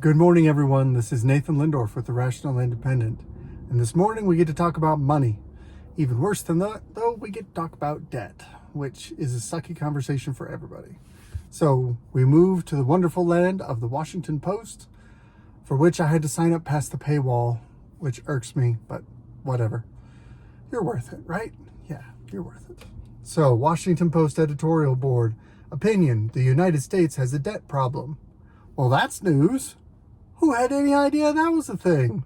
Good morning, everyone. This is Nathan Lindorf with the Rational Independent. And this morning we get to talk about money. Even worse than that, though, we get to talk about debt, which is a sucky conversation for everybody. So we move to the wonderful land of the Washington Post, for which I had to sign up past the paywall, which irks me, but whatever. You're worth it, right? Yeah, you're worth it. So, Washington Post editorial board, opinion, the United States has a debt problem. Well, that's news. Who had any idea that was a thing?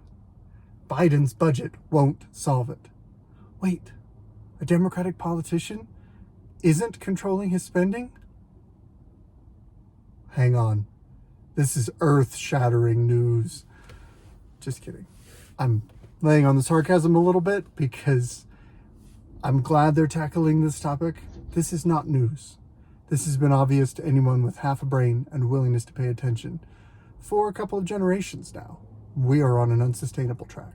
Biden's budget won't solve it. Wait, a Democratic politician isn't controlling his spending? Hang on. This is earth-shattering news. Just kidding. I'm laying on the sarcasm a little bit because I'm glad they're tackling this topic. This is not news. This has been obvious to anyone with half a brain and willingness to pay attention for a couple of generations now. We are on an unsustainable track.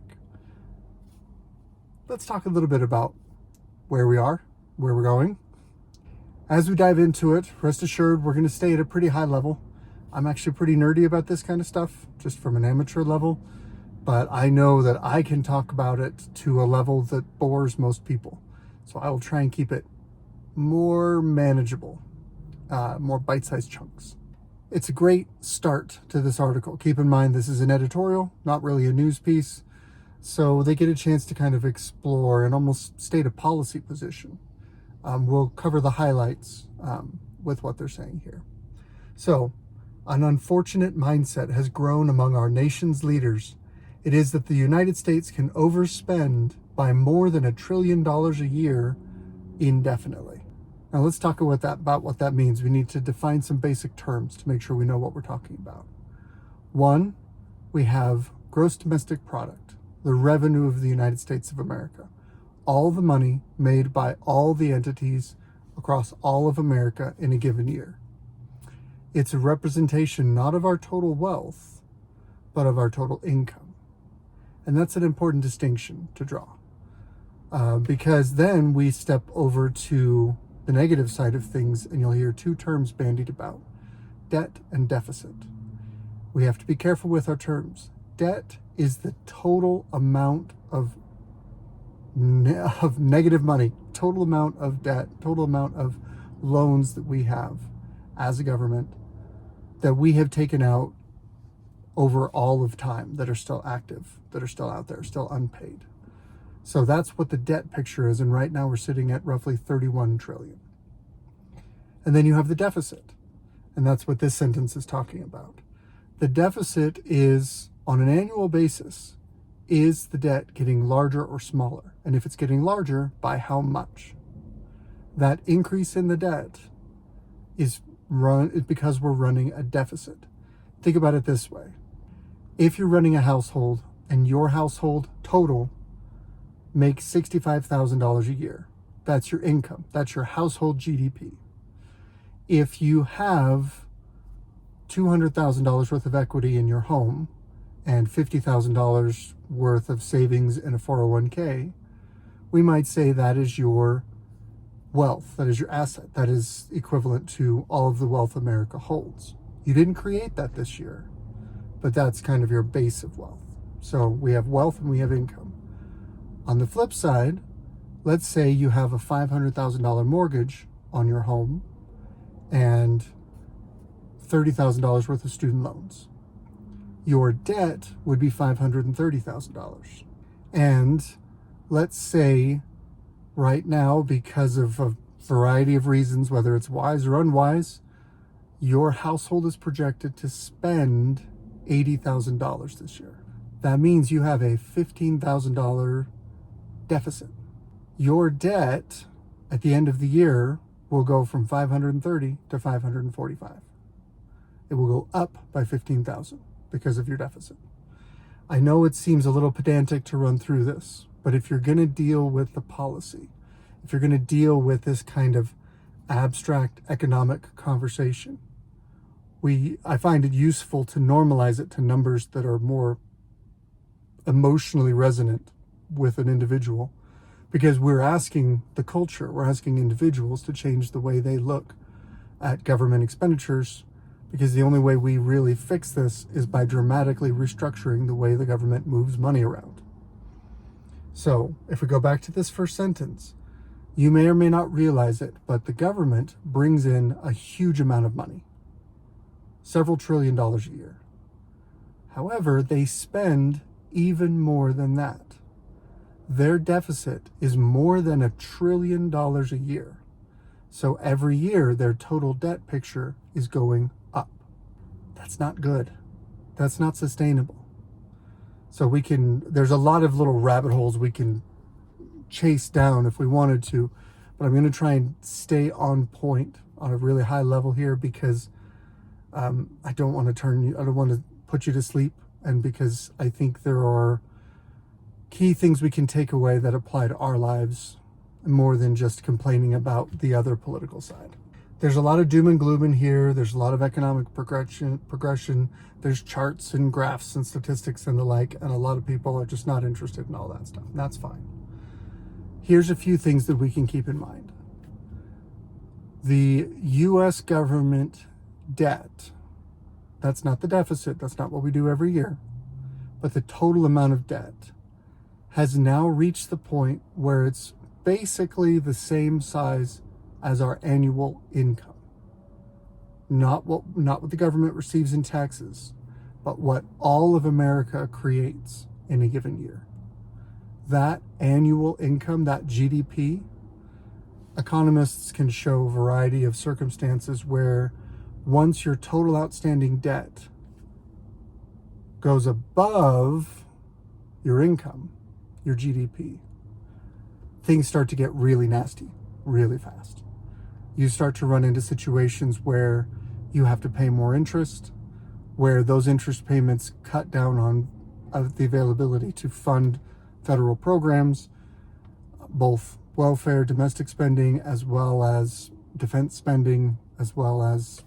Let's talk a little bit about where we are, where we're going. As we dive into it, rest assured we're going to stay at a pretty high level. I'm actually pretty nerdy about this kind of stuff, just from an amateur level, but I know that I can talk about it to a level that bores most people. So I will try and keep it more manageable, more bite-sized chunks. It's a great start to this article. Keep in mind, this is an editorial, not really a news piece. So they get a chance to kind of explore and almost state a policy position. We'll cover the highlights with what they're saying here. So, an unfortunate mindset has grown among our nation's leaders. It is that the United States can overspend by more than $1 trillion a year indefinitely. Now let's talk about what that means. We need to define some basic terms to make sure we know what we're talking about. One, we have gross domestic product, the revenue of the United States of America. All the money made by all the entities across all of America in a given year. It's a representation not of our total wealth, but of our total income. And that's an important distinction to draw. Because then we step over to the negative side of things, and you'll hear two terms bandied about: debt and deficit. We have to be careful with our terms. Debt is the total amount of negative money, total amount of debt, total amount of loans that we have as a government that we have taken out over all of time, that are still active, that are still out there, still unpaid. So that's what the debt picture is, and right now we're sitting at roughly 31 trillion. And then you have the deficit, and that's what this sentence is talking about. The deficit is, on an annual basis, is the debt getting larger or smaller? And if it's getting larger, by how much? That increase in the debt is because we're running a deficit. Think about it this way. If you're running a household and your household total makes $65,000 a year, that's your income. That's your household GDP. If you have $200,000 worth of equity in your home and $50,000 worth of savings in a 401k, we might say that is your wealth, that is your asset, that is equivalent to all of the wealth America holds. You didn't create that this year, but that's kind of your base of wealth. So we have wealth and we have income. On the flip side, let's say you have a $500,000 mortgage on your home and $30,000 worth of student loans. Your debt would be $530,000. And let's say right now, because of a variety of reasons, whether it's wise or unwise, your household is projected to spend $80,000 this year. That means you have a $15,000 deficit. Your debt at the end of the year will go from 530 to 545. It will go up by 15,000 because of your deficit. I know it seems a little pedantic to run through this, but if you're going to deal with the policy, if you're going to deal with this kind of abstract economic conversation, I find it useful to normalize it to numbers that are more emotionally resonant with an individual, because we're asking the culture, we're asking individuals to change the way they look at government expenditures because the only way we really fix this is by dramatically restructuring the way the government moves money around. So if we go back to this first sentence, you may or may not realize it, but the government brings in a huge amount of money, several $1 trillion a year. However, they spend even more than that. Their deficit is more than $1 trillion a year. So every year, their total debt picture is going up. That's not good. That's not sustainable. So there's a lot of little rabbit holes we can chase down if we wanted to, but I'm going to try and stay on point on a really high level here because I don't want to put you to sleep, and because I think there are key things we can take away that apply to our lives more than just complaining about the other political side. There's a lot of doom and gloom in here. There's a lot of economic progression. There's charts and graphs and statistics and the like, and a lot of people are just not interested in all that stuff. And that's fine. Here's a few things that we can keep in mind. The U.S. government debt, that's not the deficit, that's not what we do every year, but the total amount of debt has now reached the point where it's basically the same size as our annual income. Not what the government receives in taxes, but what all of America creates in a given year. That annual income, that GDP, economists can show a variety of circumstances where once your total outstanding debt goes above your income, your GDP, things start to get really nasty, really fast. You start to run into situations where you have to pay more interest, where those interest payments cut down on the availability to fund federal programs, both welfare, domestic spending, as well as defense spending, as well as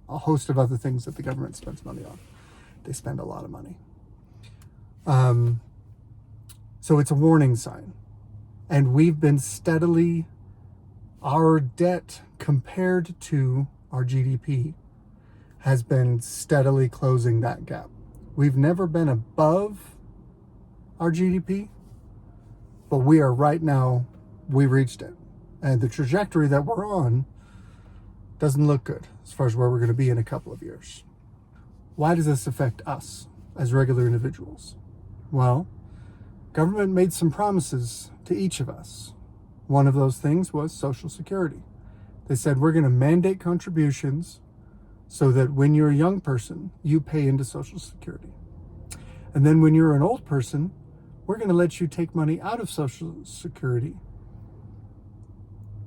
a host of other things that the government spends money on. They spend a lot of money. So it's a warning sign. And we've been our debt compared to our GDP has been steadily closing that gap. We've never been above our GDP, but we are right now, we reached it. And the trajectory that we're on doesn't look good as far as where we're going to be in a couple of years. Why does this affect us as regular individuals? Well, government made some promises to each of us. One of those things was Social Security. They said, we're going to mandate contributions so that when you're a young person, you pay into Social Security. And then when you're an old person, we're going to let you take money out of Social Security.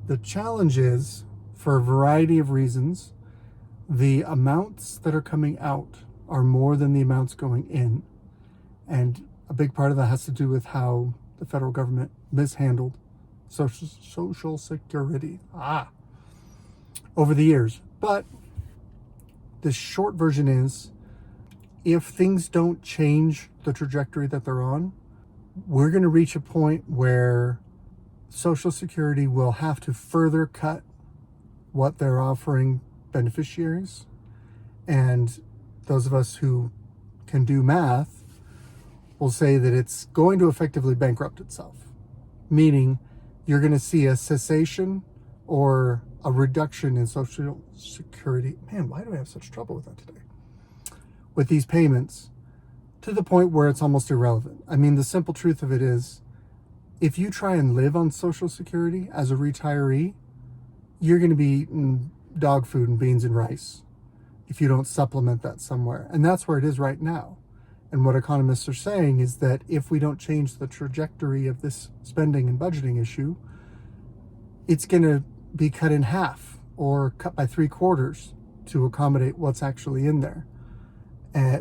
The challenge is, for a variety of reasons, the amounts that are coming out are more than the amounts going in. And a big part of that has to do with how the federal government mishandled Social Security over the years. But the short version is, if things don't change the trajectory that they're on, we're going to reach a point where Social Security will have to further cut what they're offering beneficiaries. And those of us who can do math will say that it's going to effectively bankrupt itself, meaning you're going to see a cessation or a reduction in Social Security. Man, why do I have such trouble with that today? With these payments, to the point where it's almost irrelevant. I mean, the simple truth of it is, if you try and live on Social Security as a retiree, you're going to be eating dog food and beans and rice if you don't supplement that somewhere. And that's where it is right now. And what economists are saying is that if we don't change the trajectory of this spending and budgeting issue, it's going to be cut in half or cut by 3/4 to accommodate what's actually in there,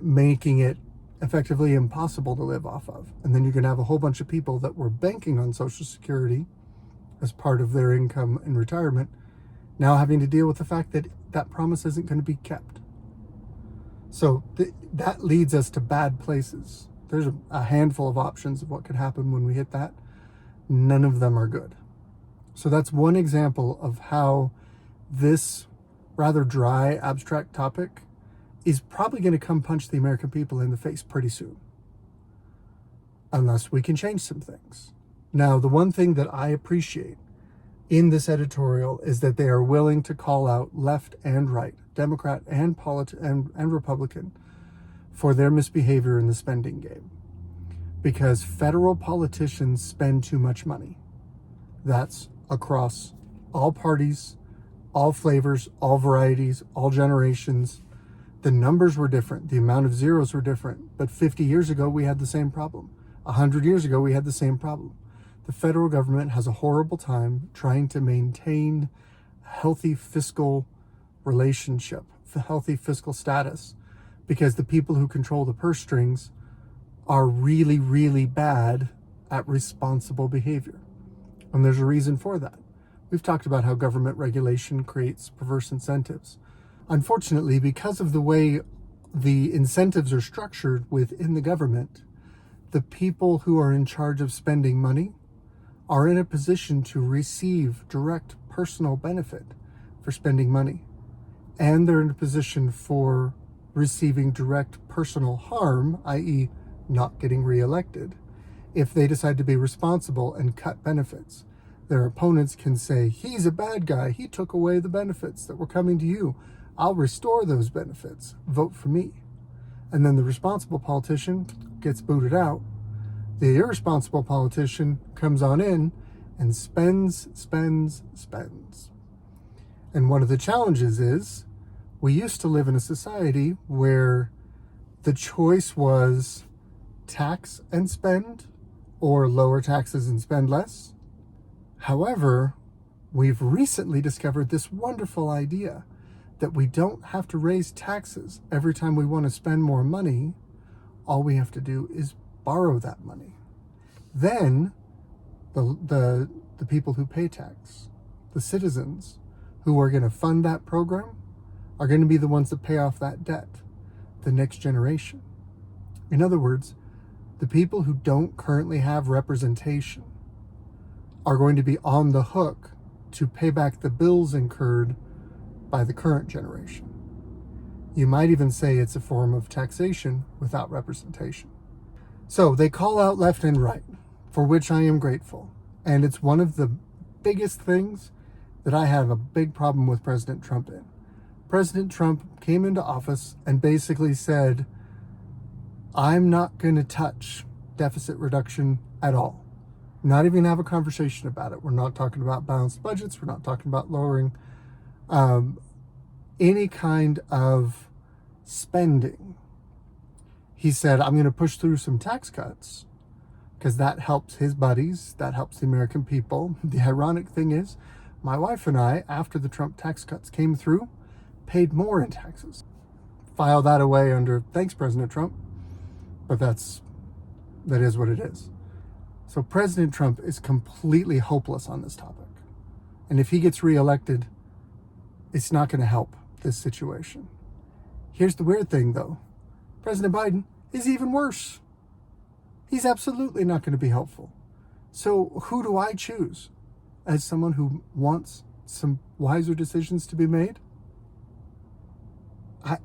making it effectively impossible to live off of. And then you're going to have a whole bunch of people that were banking on Social Security as part of their income in retirement now having to deal with the fact that that promise isn't going to be kept. So that leads us to bad places. There's a handful of options of what could happen when we hit that. None of them are good. So that's one example of how this rather dry, abstract topic is probably going to come punch the American people in the face pretty soon, unless we can change some things. Now, the one thing that I appreciate in this editorial is that they are willing to call out left and right, Democrat and Republican, for their misbehavior in the spending game. Because federal politicians spend too much money. That's across all parties, all flavors, all varieties, all generations. The numbers were different. The amount of zeros were different. But 50 years ago, we had the same problem. 100 years ago, we had the same problem. The federal government has a horrible time trying to maintain a healthy fiscal relationship, a healthy fiscal status, because the people who control the purse strings are really, really bad at responsible behavior. And there's a reason for that. We've talked about how government regulation creates perverse incentives. Unfortunately, because of the way the incentives are structured within the government, the people who are in charge of spending money are in a position to receive direct personal benefit for spending money. And they're in a position for receiving direct personal harm, i.e., not getting reelected, if they decide to be responsible and cut benefits. Their opponents can say, he's a bad guy. He took away the benefits that were coming to you. I'll restore those benefits. Vote for me. And then the responsible politician gets booted out. The irresponsible politician comes on in and spends. And one of the challenges is we used to live in a society where the choice was tax and spend, or lower taxes and spend less. However, we've recently discovered this wonderful idea that we don't have to raise taxes every time we want to spend more money. All we have to do is borrow that money. Then the people who pay tax, the citizens who are going to fund that program, are going to be the ones that pay off that debt, the next generation. In other words, the people who don't currently have representation are going to be on the hook to pay back the bills incurred by the current generation. You might even say it's a form of taxation without representation. So they call out left and right, for which I am grateful. And it's one of the biggest things that I have a big problem with President Trump in. President Trump came into office and basically said, I'm not going to touch deficit reduction at all. Not even have a conversation about it. We're not talking about balanced budgets. We're not talking about lowering any kind of spending. He said, I'm going to push through some tax cuts because that helps his buddies. That helps the American people. The ironic thing is, my wife and I, after the Trump tax cuts came through, paid more in taxes. File that away under, thanks, President Trump. But that is what it is. So President Trump is completely hopeless on this topic. And if he gets reelected, it's not going to help this situation. Here's the weird thing, though. President Biden is even worse. He's absolutely not going to be helpful. So who do I choose as someone who wants some wiser decisions to be made?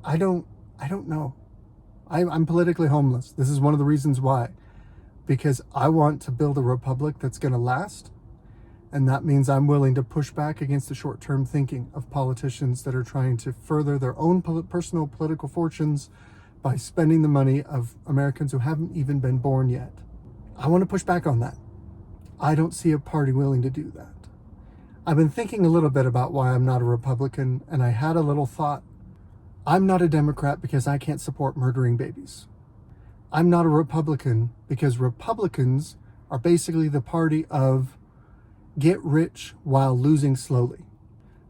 I don't know. I'm politically homeless. This is one of the reasons why. Because I want to build a republic that's going to last. And that means I'm willing to push back against the short-term thinking of politicians that are trying to further their own personal political fortunes by spending the money of Americans who haven't even been born yet. I want to push back on that. I don't see a party willing to do that. I've been thinking a little bit about why I'm not a Republican, and I had a little thought. I'm not a Democrat because I can't support murdering babies. I'm not a Republican because Republicans are basically the party of get rich while losing slowly.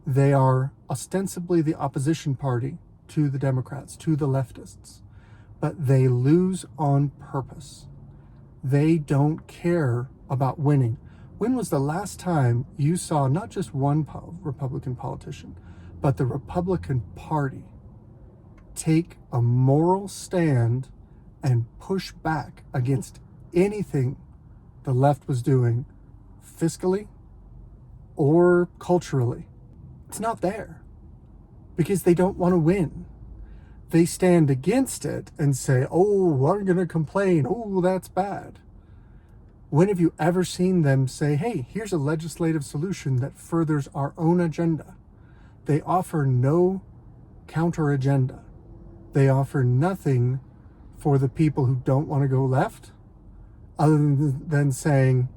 They are ostensibly the opposition party to the Democrats, to the leftists, but they lose on purpose. They don't care about winning. When was the last time you saw not just one Republican politician, but the Republican Party take a moral stand and push back against anything the left was doing fiscally or culturally? It's not there. because they don't want to win. They stand against it and say, oh, we're going to complain. Oh, that's bad. When have you ever seen them say, hey, here's a legislative solution that furthers our own agenda? They offer no counter agenda. They offer nothing for the people who don't want to go left, other than saying,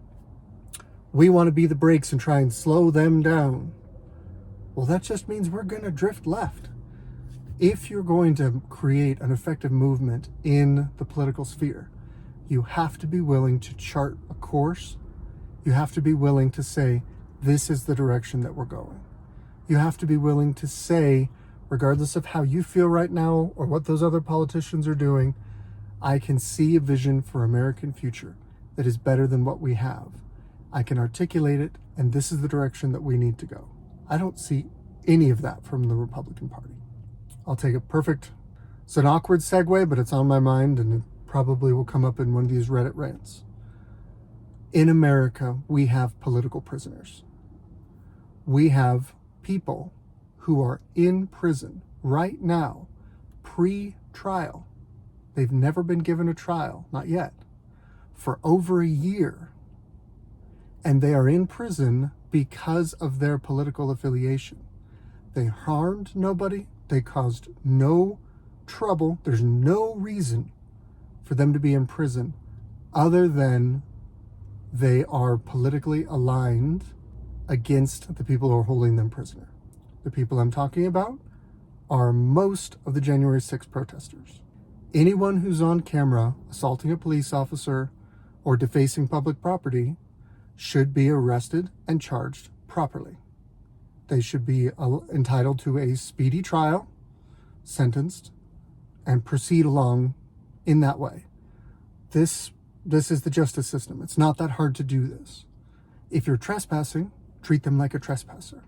we want to be the brakes and try and slow them down. Well, that just means we're going to drift left. If you're going to create an effective movement in the political sphere, you have to be willing to chart a course. You have to be willing to say, this is the direction that we're going. You have to be willing to say, regardless of how you feel right now or what those other politicians are doing, I can see a vision for American future that is better than what we have. I can articulate it, and this is the direction that we need to go. I don't see any of that from the Republican Party. I'll take it. Perfect. It's an awkward segue, but it's on my mind, and it probably will come up in one of these Reddit rants. In America, we have political prisoners. We have people who are in prison right now, pre-trial. They've never been given a trial, not yet, for over a year. And they are in prison because of their political affiliation. They harmed nobody. They caused no trouble. There's no reason for them to be in prison other than they are politically aligned against the people who are holding them prisoner. The people I'm talking about are most of the January 6th protesters. Anyone who's on camera assaulting a police officer or defacing public property should be arrested and charged properly. They should be entitled to a speedy trial, sentenced, and proceed along in that way. This is the justice system. It's not that hard to do this. If you're trespassing, treat them like a trespasser.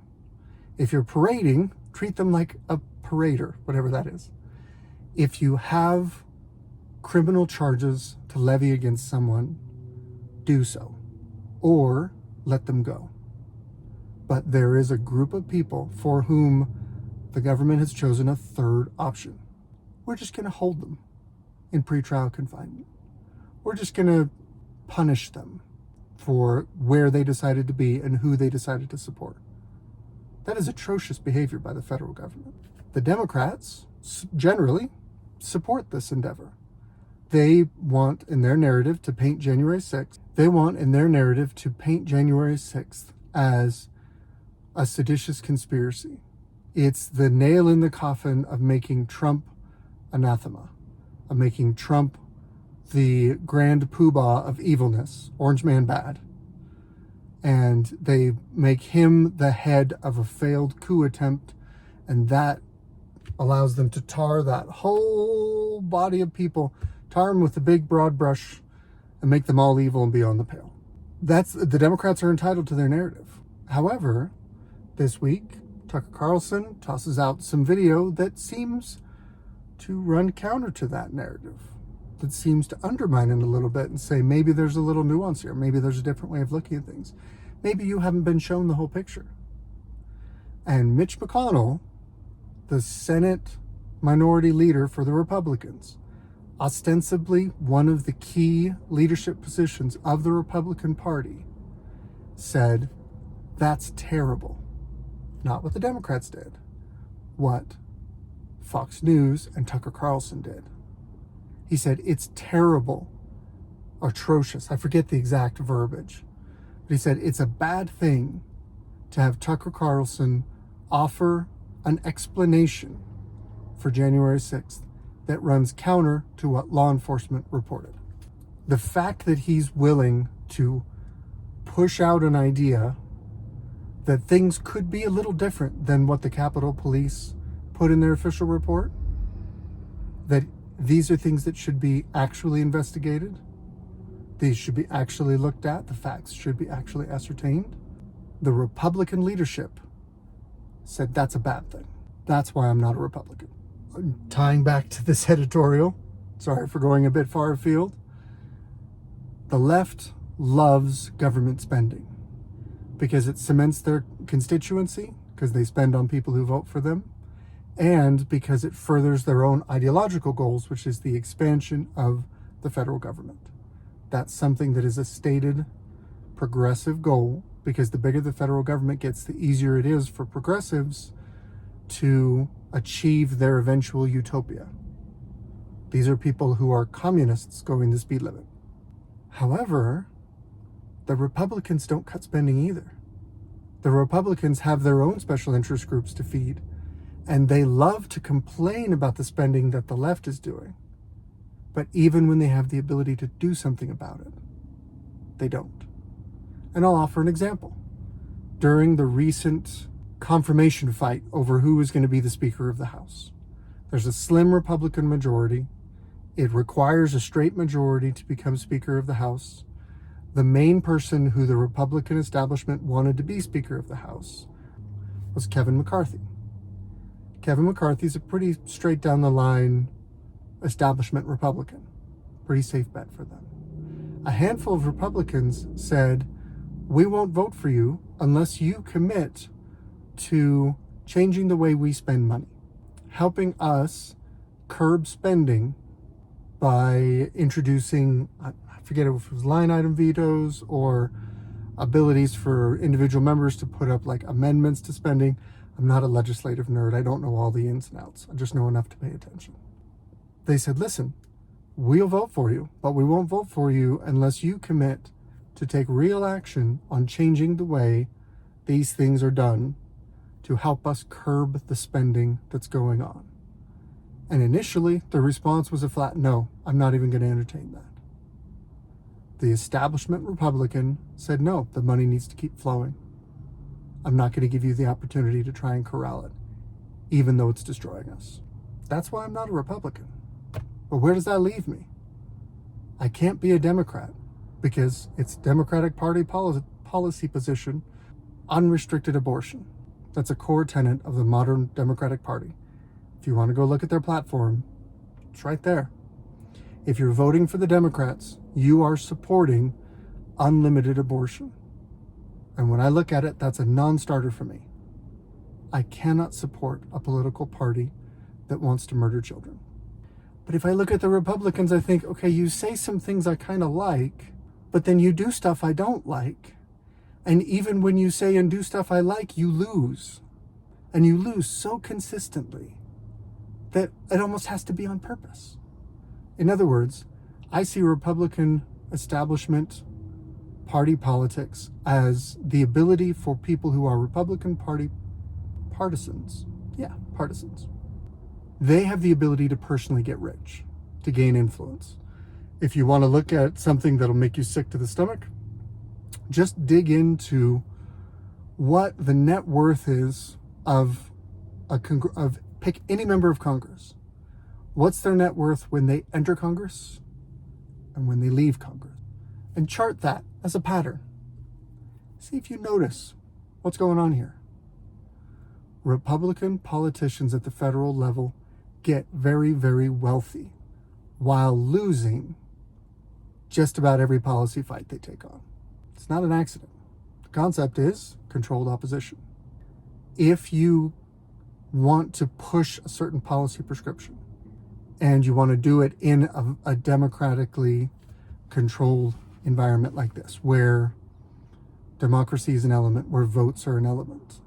If you're parading, treat them like a parader, whatever that is. If you have criminal charges to levy against someone, do so, or let them go. But there is a group of people for whom the government has chosen a third option. We're just going to hold them in pretrial confinement. We're just going to punish them for where they decided to be and who they decided to support. That is atrocious behavior by the federal government. The Democrats generally support this endeavor. They want in their narrative to paint January 6th. They want in their narrative to paint January 6th as a seditious conspiracy. It's the nail in the coffin of making Trump anathema, of making Trump the grand poobah of evilness, Orange Man bad. And they make him the head of a failed coup attempt, and that allows them to tar that whole body of people, tar them with a big broad brush, and make them all evil and beyond the pale. The Democrats are entitled to their narrative. However, this week, Tucker Carlson tosses out some video that seems to run counter to that narrative, that seems to undermine it a little bit and say, maybe there's a little nuance here. Maybe there's a different way of looking at things. Maybe you haven't been shown the whole picture. And Mitch McConnell, the Senate minority leader for the Republicans, ostensibly one of the key leadership positions of the Republican Party, said, that's terrible. Not what the Democrats did. What Fox News and Tucker Carlson did. He said, it's terrible, atrocious. I forget the exact verbiage. But he said, it's a bad thing to have Tucker Carlson offer an explanation for January 6th that runs counter to what law enforcement reported. The fact that he's willing to push out an idea that things could be a little different than what the Capitol Police put in their official report, that these are things that should be actually investigated, these should be actually looked at, the facts should be actually ascertained. The Republican leadership said that's a bad thing. That's why I'm not a Republican. Tying back to this editorial, sorry for going a bit far afield, the left loves government spending because it cements their constituency, because they spend on people who vote for them, and because it furthers their own ideological goals, which is the expansion of the federal government. That's something that is a stated progressive goal, because the bigger the federal government gets, the easier it is for progressives to achieve their eventual utopia. These are people who are communists going the speed limit. However, the Republicans don't cut spending either. The Republicans have their own special interest groups to feed, and they love to complain about the spending that the left is doing. But even when they have the ability to do something about it, they don't. And I'll offer an example. During the recent confirmation fight over who is going to be the Speaker of the House, there's a slim Republican majority. It requires a straight majority to become Speaker of the House. The main person who the Republican establishment wanted to be Speaker of the House was Kevin McCarthy. Kevin McCarthy's a pretty straight down the line establishment Republican. Pretty safe bet for them. A handful of Republicans said, "We won't vote for you unless you commit to changing the way we spend money, helping us curb spending by introducing, I forget if it was line item vetoes or abilities for individual members to put up like amendments to spending." I'm not a legislative nerd. I don't know all the ins and outs. I just know enough to pay attention. They said, listen, we'll vote for you, but we won't vote for you unless you commit to take real action on changing the way these things are done to help us curb the spending that's going on. And initially, the response was a flat no. I'm not even going to entertain that. The establishment Republican said, no, the money needs to keep flowing. I'm not going to give you the opportunity to try and corral it, even though it's destroying us. That's why I'm not a Republican. But where does that leave me? I can't be a Democrat because it's Democratic Party policy position, unrestricted abortion. That's a core tenet of the modern Democratic Party. If you want to go look at their platform, it's right there. If you're voting for the Democrats, you are supporting unlimited abortion. And when I look at it, that's a non-starter for me. I cannot support a political party that wants to murder children. But if I look at the Republicans, I think, okay, you say some things I kind of like, but then you do stuff I don't like. And even when you say and do stuff I like, you lose. And you lose so consistently that it almost has to be on purpose. In other words, I see Republican establishment party politics as the ability for people who are Republican Party partisans. They have the ability to personally get rich, to gain influence. If you want to look at something that'll make you sick to the stomach, just dig into what the net worth is of pick any member of Congress. What's their net worth when they enter Congress and when they leave Congress? And chart that as a pattern. See if you notice what's going on here. Republican politicians at the federal level get very, very wealthy while losing just about every policy fight they take on. It's not an accident. The concept is controlled opposition. If you want to push a certain policy prescription and you want to do it in a democratically controlled environment like this, where democracy is an element, where votes are an element,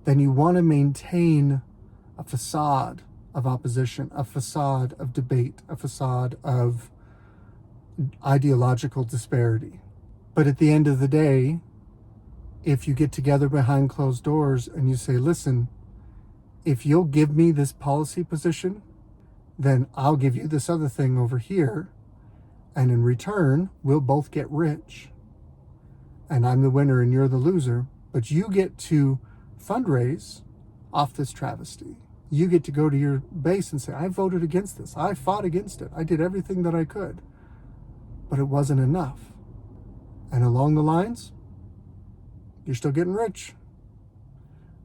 then you want to maintain a facade of opposition, a facade of debate, a facade of ideological disparity. But at the end of the day, if you get together behind closed doors and you say, listen, if you'll give me this policy position, then I'll give you this other thing over here. And in return, we'll both get rich. And I'm the winner and you're the loser. But you get to fundraise off this travesty. You get to go to your base and say, I voted against this. I fought against it. I did everything that I could. But it wasn't enough. And along the lines, you're still getting rich.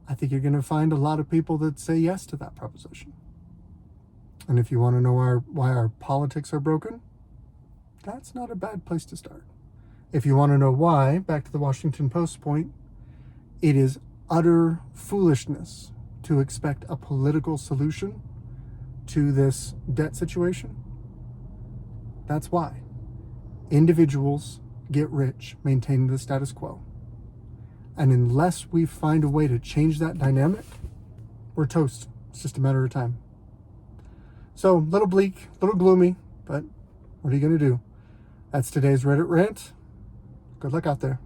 I think you're going to find a lot of people that say yes to that proposition. And if you want to know why our politics are broken, that's not a bad place to start. If you want to know why, back to the Washington Post point, it is utter foolishness to expect a political solution to this debt situation. That's why individuals get rich maintaining the status quo. And unless we find a way to change that dynamic, we're toast. It's just a matter of time. So, a little bleak, a little gloomy, but what are you going to do? That's today's Reddit rant. Good luck out there.